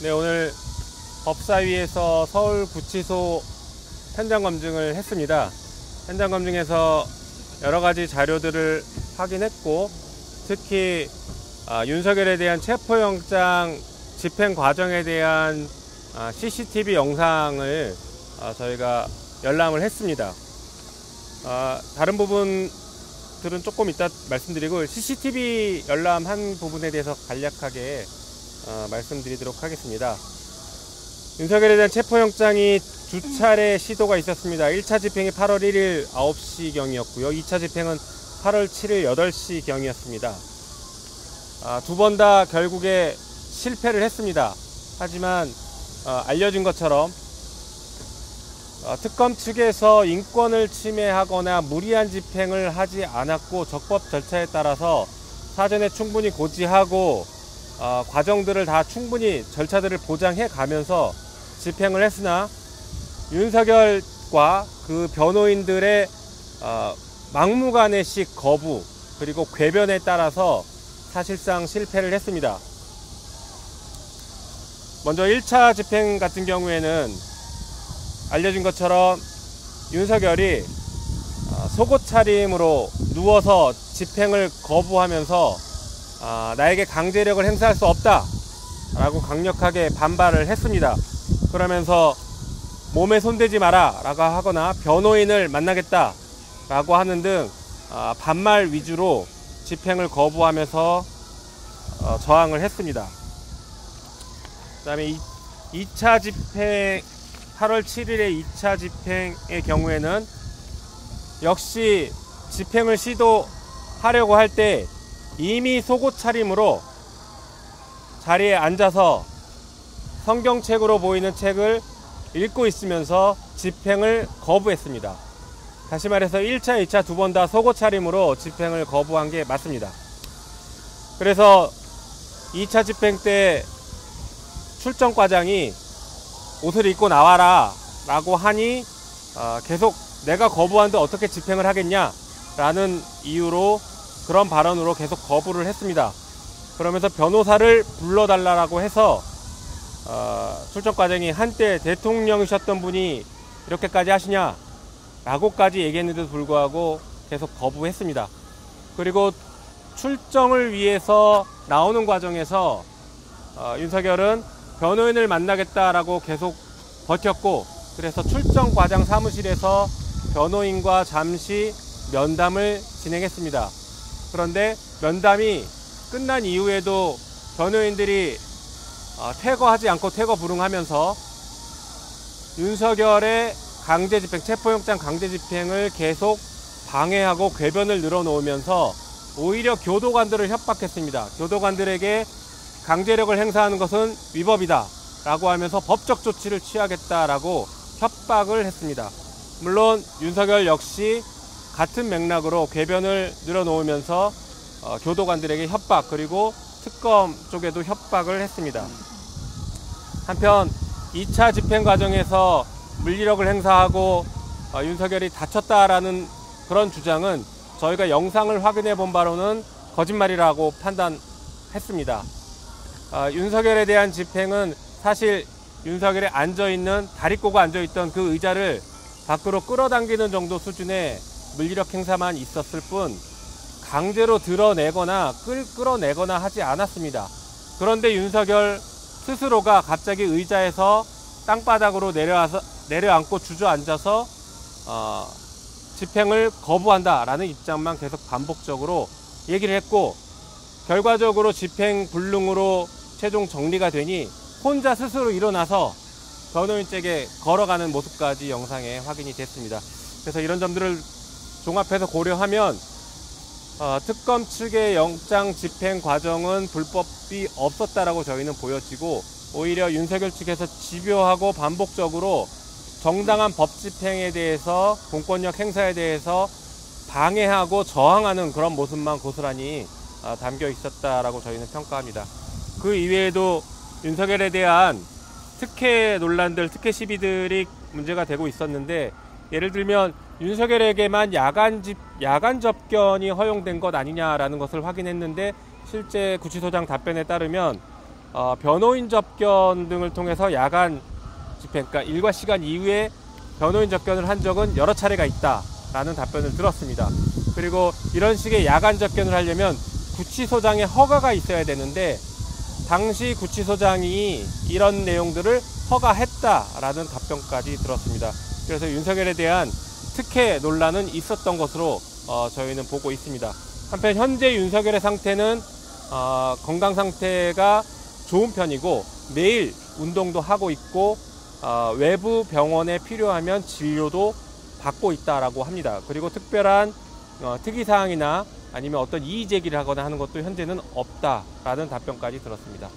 네, 오늘 법사위에서 서울구치소 현장 검증을 했습니다. 현장 검증에서 여러 가지 자료들을 확인했고, 특히 윤석열에 대한 체포영장 집행 과정에 대한 CCTV 영상을 저희가 열람을 했습니다. 다른 부분들은 조금 이따 말씀드리고, CCTV 열람한 부분에 대해서 간략하게 말씀드리도록 하겠습니다. 윤석열에 대한 체포영장이 두 차례 시도가 있었습니다. 1차 집행이 8월 1일 9시경이었고요. 2차 집행은 8월 7일 8시경이었습니다. 두 번 다 결국에 실패를 했습니다. 하지만 알려진 것처럼 특검 측에서 인권을 침해하거나 무리한 집행을 하지 않았고, 적법 절차에 따라서 사전에 충분히 고지하고 과정들을 다 충분히 절차들을 보장해 가면서 집행을 했으나, 윤석열과 그 변호인들의 막무가내식 거부 그리고 궤변에 따라서 사실상 실패를 했습니다. 먼저 1차 집행 같은 경우에는 알려진 것처럼 윤석열이 속옷 차림으로 누워서 집행을 거부하면서 나에게 강제력을 행사할 수 없다 라고 강력하게 반발을 했습니다. 그러면서 몸에 손대지 마라 라고 하거나 변호인을 만나겠다 라고 하는 등 반말 위주로 집행을 거부하면서 저항을 했습니다. 그 다음에 2차 집행, 8월 7일의 2차 집행의 경우에는 역시 집행을 시도하려고 할 때 이미 속옷 차림으로 자리에 앉아서 성경책으로 보이는 책을 읽고 있으면서 집행을 거부했습니다. 다시 말해서 1차, 2차 두 번 다 속옷 차림으로 집행을 거부한 게 맞습니다. 그래서 2차 집행 때 출정과장이 옷을 입고 나와라 라고 하니 계속 내가 거부하는데 어떻게 집행을 하겠냐 라는 이유로, 그런 발언으로 계속 거부를 했습니다. 그러면서 변호사를 불러달라고 해서 출정과장이 한때 대통령이셨던 분이 이렇게까지 하시냐 라고까지 얘기했는데도 불구하고 계속 거부했습니다. 그리고 출정을 위해서 나오는 과정에서 윤석열은 변호인을 만나겠다라고 계속 버텼고, 그래서 출정과장 사무실에서 변호인과 잠시 면담을 진행했습니다. 그런데 면담이 끝난 이후에도 변호인들이 퇴거하지 않고 퇴거 불응하면서 윤석열의 강제집행, 체포영장 강제집행을 계속 방해하고 궤변을 늘어놓으면서 오히려 교도관들을 협박했습니다. 교도관들에게 강제력을 행사하는 것은 위법이다 라고 하면서 법적 조치를 취하겠다라고 협박을 했습니다. 물론 윤석열 역시 같은 맥락으로 궤변을 늘어놓으면서 교도관들에게 협박, 그리고 특검 쪽에도 협박을 했습니다. 한편 2차 집행 과정에서 물리력을 행사하고 윤석열이 다쳤다라는 그런 주장은 저희가 영상을 확인해 본 바로는 거짓말이라고 판단했습니다. 윤석열에 대한 집행은 사실 윤석열이 앉아있는, 다리꼬고 앉아있던 그 의자를 밖으로 끌어당기는 정도 수준의 물리력 행사만 있었을 뿐 강제로 드러내거나 끌어내거나 하지 않았습니다. 그런데 윤석열 스스로가 갑자기 의자에서 땅바닥으로 내려앉고 주저앉아서 집행을 거부한다라는 입장만 계속 반복적으로 얘기를 했고, 결과적으로 집행 불능으로 최종 정리가 되니 혼자 스스로 일어나서 변호인 댁에 걸어가는 모습까지 영상에 확인이 됐습니다. 그래서 이런 점들을 종합해서 고려하면 특검 측의 영장 집행 과정은 불법이 없었다라고 저희는 보여지고, 오히려 윤석열 측에서 집요하고 반복적으로 정당한 법 집행에 대해서, 공권력 행사에 대해서 방해하고 저항하는 그런 모습만 고스란히 담겨 있었다라고 저희는 평가합니다. 그 이외에도 윤석열에 대한 특혜 논란들, 특혜 시비들이 문제가 되고 있었는데, 예를 들면 윤석열에게만 야간 접견이 허용된 것 아니냐라는 것을 확인했는데, 실제 구치소장 답변에 따르면 변호인 접견 등을 통해서 야간 집행, 그러니까 일과 시간 이후에 변호인 접견을 한 적은 여러 차례가 있다라는 답변을 들었습니다. 그리고 이런 식의 야간 접견을 하려면 구치소장의 허가가 있어야 되는데 당시 구치소장이 이런 내용들을 허가했다라는 답변까지 들었습니다. 그래서 윤석열에 대한 특혜 논란은 있었던 것으로 저희는 보고 있습니다. 한편 현재 윤석열의 상태는 건강 상태가 좋은 편이고 매일 운동도 하고 있고 외부 병원에 필요하면 진료도 받고 있다라고 합니다. 그리고 특별한 특이사항이나 아니면 어떤 이의 제기를 하거나 하는 것도 현재는 없다라는 답변까지 들었습니다.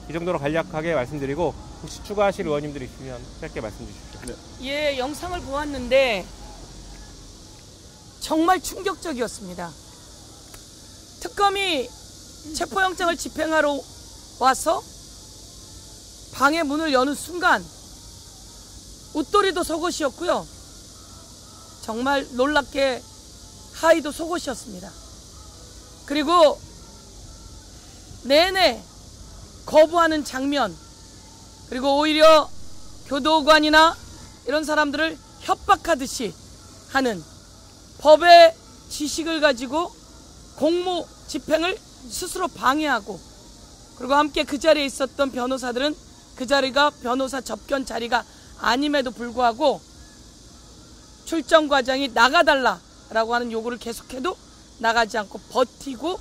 이 정도로 간략하게 말씀드리고 혹시 추가하실 의원님들이 있으면 짧게 말씀 주십시오. 네. 예, 영상을 보았는데 정말 충격적이었습니다. 특검이 체포영장을 집행하러 와서 방의 문을 여는 순간 웃돌이도 속옷이었고요. 정말 놀랍게 하의도 속옷이었습니다. 그리고 내내 거부하는 장면, 그리고 오히려 교도관이나 이런 사람들을 협박하듯이 하는 법의 지식을 가지고 공무 집행을 스스로 방해하고, 그리고 함께 그 자리에 있었던 변호사들은 그 자리가 변호사 접견 자리가 아님에도 불구하고 출정 과장이 나가달라라고 하는 요구를 계속해도 나가지 않고 버티고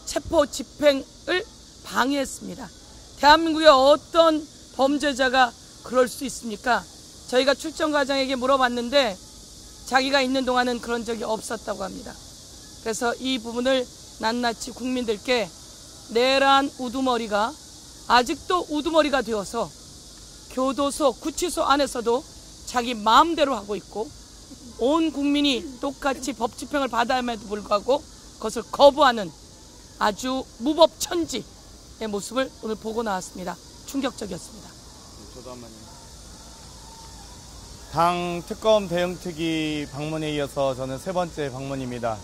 체포 집행을 방해했습니다. 대한민국의 어떤 범죄자가 그럴 수 있습니까? 저희가 출정 과장에게 물어봤는데 자기가 있는 동안은 그런 적이 없었다고 합니다. 그래서 이 부분을 낱낱이 국민들께 내란 우두머리가 아직도 우두머리가 되어서 교도소, 구치소 안에서도 자기 마음대로 하고 있고 온 국민이 똑같이 법 집행을 받아야함에도 불구하고 그것을 거부하는 아주 무법천지의 모습을 오늘 보고 나왔습니다. 충격적이었습니다. 저도 한마디. 당 특검 대응특위 방문에 이어서 저는 세 번째 방문입니다.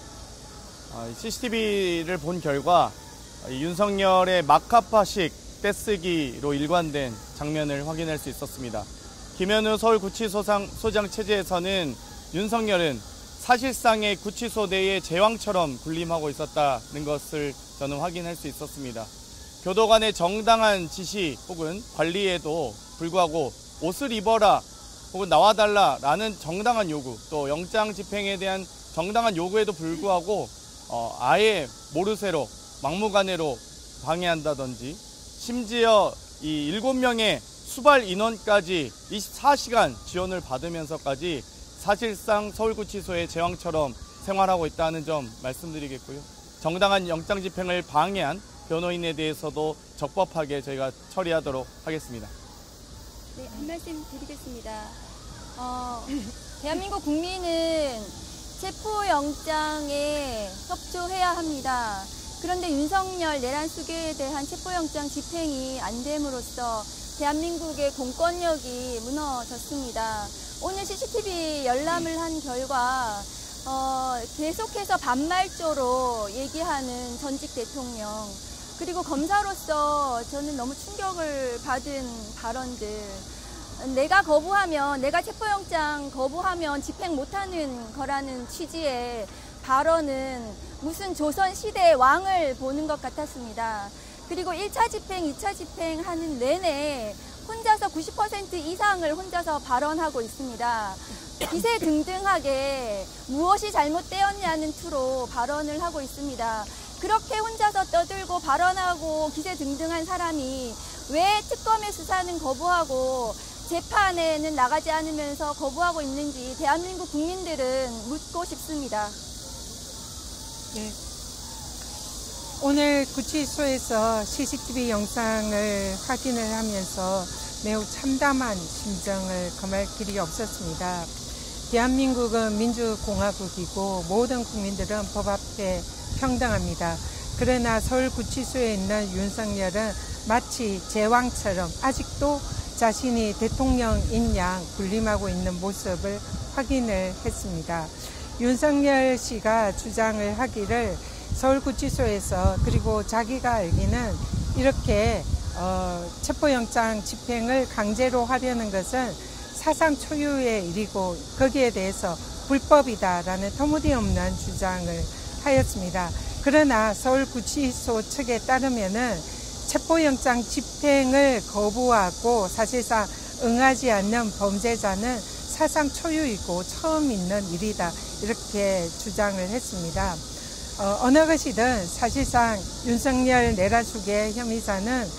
CCTV를 본 결과 윤석열의 막하파식 떼쓰기로 일관된 장면을 확인할 수 있었습니다. 김현우 서울구치소장 체제에서는 윤석열은 사실상의 구치소 내의 제왕처럼 군림하고 있었다는 것을 저는 확인할 수 있었습니다. 교도관의 정당한 지시 혹은 관리에도 불구하고 옷을 입어라 혹은 나와달라라는 정당한 요구, 또 영장 집행에 대한 정당한 요구에도 불구하고 아예 모르쇠로 막무가내로 방해한다든지, 심지어 이 7명의 수발 인원까지 24시간 지원을 받으면서까지 사실상 서울구치소의 제왕처럼 생활하고 있다는 점 말씀드리겠고요. 정당한 영장 집행을 방해한 변호인에 대해서도 적법하게 저희가 처리하도록 하겠습니다. 네, 한 말씀 드리겠습니다. 대한민국 국민은 체포영장에 협조해야 합니다. 그런데 윤석열 내란 수괴에 대한 체포영장 집행이 안 됨으로써 대한민국의 공권력이 무너졌습니다. 오늘 CCTV 열람을 한 결과 계속해서 반말조로 얘기하는 전직 대통령, 그리고 검사로서 저는 너무 충격을 받은 발언들, 내가 체포영장 거부하면 집행 못하는 거라는 취지의 발언은 무슨 조선시대의 왕을 보는 것 같았습니다. 그리고 1차 집행, 2차 집행하는 내내 혼자서 90% 이상을 혼자서 발언하고 있습니다. 기세등등하게 무엇이 잘못되었냐는 투로 발언을 하고 있습니다. 그렇게 혼자서 떠들고 발언하고 기세등등한 사람이 왜 특검의 수사는 거부하고 재판에는 나가지 않으면서 거부하고 있는지 대한민국 국민들은 묻고 싶습니다. 네. 오늘 구치소에서 CCTV 영상을 확인을 하면서 매우 참담한 심정을 금할 길이 없었습니다. 대한민국은 민주공화국이고 모든 국민들은 법 앞에 평등합니다. 그러나 서울구치소에 있는 윤석열은 마치 제왕처럼 아직도 자신이 대통령인 양 군림하고 있는 모습을 확인을 했습니다. 윤석열 씨가 주장을 하기를 서울구치소에서, 그리고 자기가 알기는 이렇게 체포영장 집행을 강제로 하려는 것은 사상 초유의 일이고 거기에 대해서 불법이다라는 터무니없는 주장을 하였습니다. 그러나 서울구치소 측에 따르면은 체포영장 집행을 거부하고 사실상 응하지 않는 범죄자는 사상 초유이고 처음 있는 일이다, 이렇게 주장을 했습니다. 어느 것이든 사실상 윤석열 내란숙의 혐의자는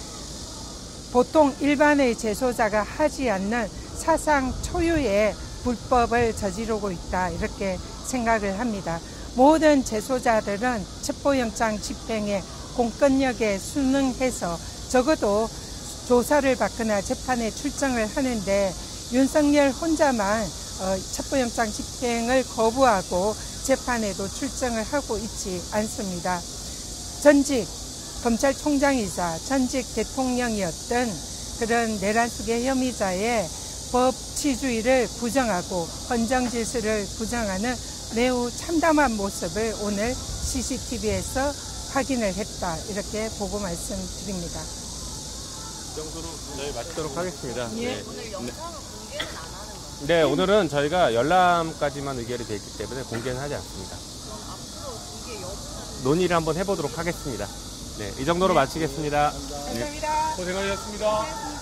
보통 일반의 재소자가 하지 않는 사상 초유의 불법을 저지르고 있다, 이렇게 생각을 합니다. 모든 재소자들은 체포영장 집행에 공권력에 순응해서 적어도 조사를 받거나 재판에 출정을 하는데 윤석열 혼자만 체포영장 집행을 거부하고 재판에도 출정을 하고 있지 않습니다. 전직 검찰총장이자 전직 대통령이었던 그런 내란숙의 혐의자의 법치주의를 부정하고 헌정질서를 부정하는 매우 참담한 모습을 오늘 CCTV에서 확인을 했다, 이렇게 보고 말씀드립니다. 이 정도로 저희 마치도록 하겠습니다. 예. 네. 오늘 영상은 공개는 안 하는 거죠? 네, 오늘은 저희가 열람까지만 의결이 되어 있기 때문에 공개는 하지 않습니다. 그럼 앞으로 공개 여부는 논의를 한번 해보도록 하겠습니다. 네, 이 정도로 마치겠습니다. 감사합니다. 고생하셨습니다.